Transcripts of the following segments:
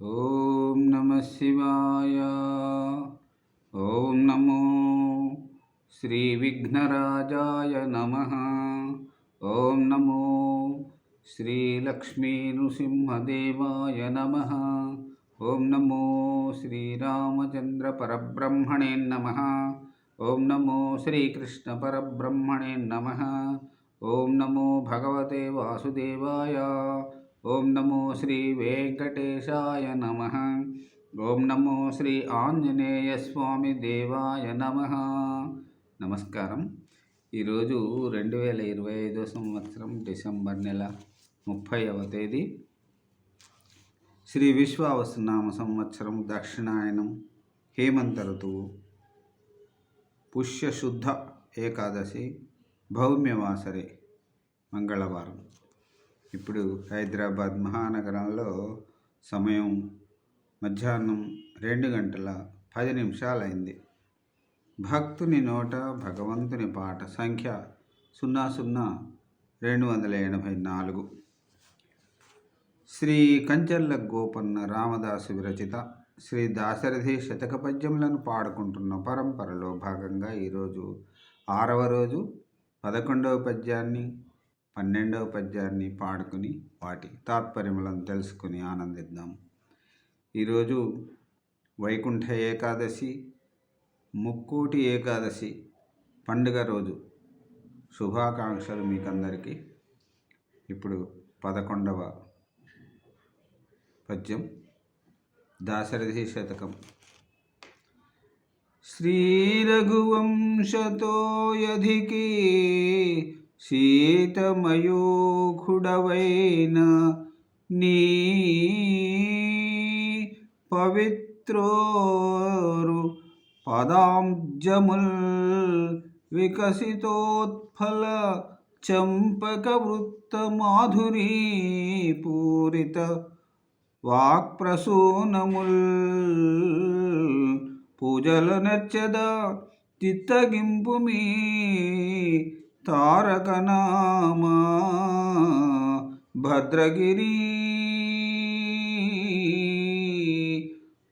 ఓం నమ శివాయ. ఓం నమో శ్రీ విఘ్నరాజాయ నమః. ఓం నమో శ్రీ లక్ష్మీ నృసింహదేవాయ నమః. ఓం నమో శ్రీరామచంద్ర పరబ్రహ్మణే నమః. ఓం నమో శ్రీకృష్ణ పరబ్రహ్మణే నమః. ఓం నమో భగవతే వాసుదేవాయ. ఓం నమో శ్రీ వెంకటేశాయ నమః. ఓం నమో శ్రీ ఆంజనేయ స్వామి దేవాయ నమః. నమస్కారం. ఈరోజు 2025 సంవత్సరం డిసెంబర్ నెల 30వ తేదీ, శ్రీ విశ్వావసునామ సంవత్సరం, దక్షిణాయనం, హేమంత ఋతువు, పుష్యశుద్ధ ఏకాదశి, భౌమ్యవాసరే, మంగళవారం. ఇప్పుడు హైదరాబాద్ మహానగరంలో సమయం మధ్యాహ్నం 2:10 అయింది. భక్తుని నోట భగవంతుని పాట సంఖ్య 00284. శ్రీ కంచెల్ల గోపన్న రామదాసు విరచిత శ్రీ దాశరథి శతక పద్యములను పాడుకుంటున్న పరంపరలో భాగంగా ఈరోజు 6వ రోజు 11వ పద్యాన్ని 12వ పద్యాన్ని పాడుకుని వాటి తాత్పర్యములను తెలుసుకుని ఆనందిద్దాం. ఈరోజు వైకుంఠ ఏకాదశి, ముక్కోటి ఏకాదశి పండుగ రోజు. శుభాకాంక్షలు మీకందరికీ. ఇప్పుడు 11వ పద్యం, దాశరథి శతకం. శ్రీ రఘువంశతో యధికి శీతమయూఖుడవైన నీ పవిత్రోరు పదాంజముల్ వికసితోత్ఫల చంపక వృత్త మాధురీ పూరిత వాక్ప్రసూనముల్ పూజల నర్చద చిత్తగింపు మీ తారకనామా భద్రగిరి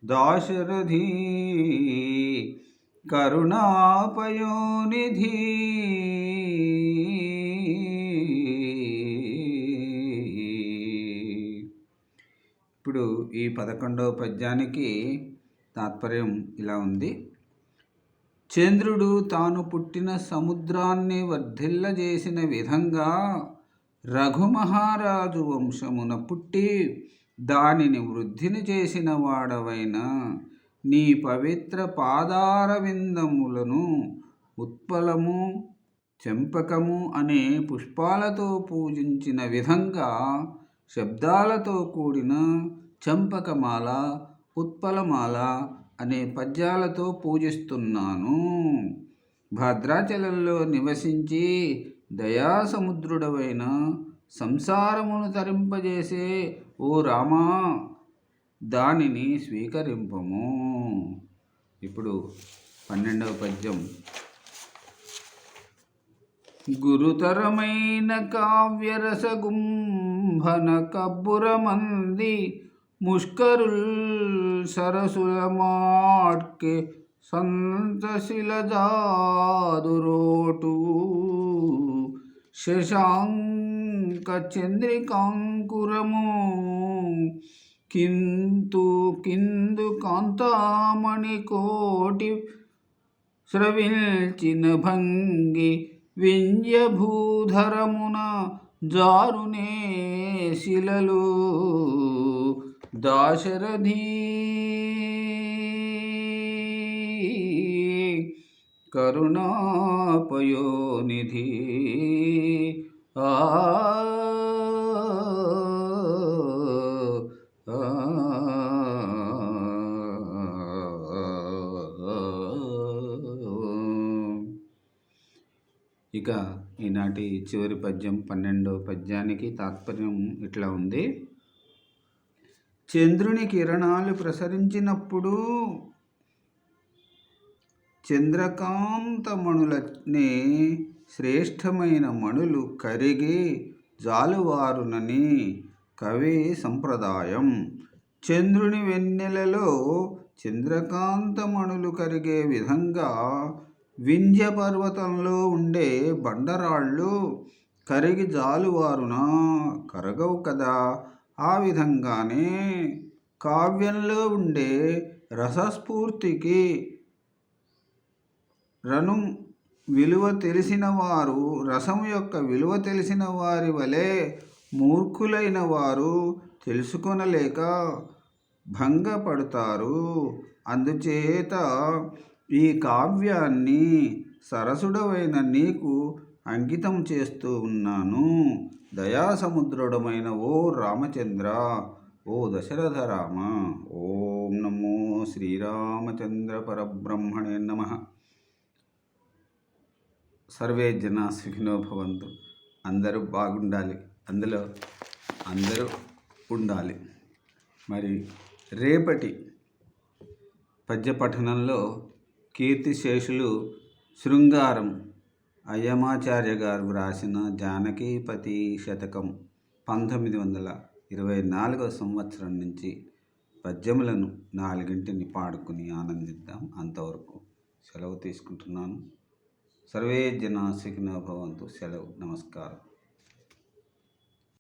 దాశరథి కరుణాపయోనిధి. ఇప్పుడు ఈ 11వ పద్యానికి తాత్పర్యం ఇలా ఉంది. చంద్రుడు తాను పుట్టిన సముద్రాన్ని వర్ధిల్లజేసిన విధంగా రఘుమహారాజు వంశమున పుట్టి దానిని వృద్ధిని చేసిన వాడవైన నీ పవిత్ర పాదారవిందములను ఉత్పలము, చెంపకము అనే పుష్పాలతో పూజించిన విధంగా శబ్దాలతో కూడిన చంపకమాల, ఉత్పలమాల అనే పద్యాలతో పూజిస్తున్నాను. భద్రాచలంలో నివసించి దయాసముద్రుడవైన సంసారమును తరింపజేసే ఓ రామా, దానిని స్వీకరింపము. ఇప్పుడు 12వ పద్యం. గురుతరమైన కావ్యరసగుంభన కబ్బురమంది ముష్కరుల్ సరసుల మాట్కే సంతశిలజాదురోటు శశాంక చంద్రికాంకురము కిందు కాంతామణి కోటి స్రవించిన భంగి వింజభూధరమున జారునే శిలలు దాశరథి కరుణాపయోనిధి. ఇక ఈనాటి చివరి పద్యం 12వ పద్యానికి తాత్పర్యం ఇట్లా ఉంది. చంద్రుని కిరణాలు ప్రసరించినప్పుడు చంద్రకాంతమణులనే శ్రేష్టమైన మణులు కరిగి జాలువారునని కవి సంప్రదాయం. చంద్రుని వెన్నెలలో చంద్రకాంతమణులు కరిగే విధంగా వింధ్య పర్వతంలో ఉండే బండరాళ్ళు కరిగి జాలువారునా కరగవు కదా. ఆ విధంగానే కావ్యంలో ఉండే రసస్ఫూర్తికి రసం యొక్క విలువ తెలిసిన వారి వలె మూర్ఖులైన వారు తెలుసుకొనలేక భంగపడతారు. అందుచేత ఈ కావ్యాన్ని సరసుడవైన నీకు అంకితం చేస్తూ ఉన్నాను. దయాసముద్రుడమైన ఓ రామచంద్ర, ఓ దశరథ రామ. ఓం నమో శ్రీరామచంద్ర పరబ్రహ్మణే నమః. సర్వే జనా సుఖినో భవంతు. అందరూ బాగుండాలి, అందులో అందరూ ఉండాలి. మరి రేపటి పద్య పఠనంలో కీర్తిశేషులు శృంగారం అయ్యమాచార్య గారు వ్రాసిన జానకీపతి శతకం 1924 సంవత్సరం నుంచి పద్యములను 4 పాడుకుని ఆనందిద్దాం. అంతవరకు సెలవు తీసుకుంటున్నాను. సర్వే జనా సుఖినో భవంతు. సెలవు. నమస్కారం.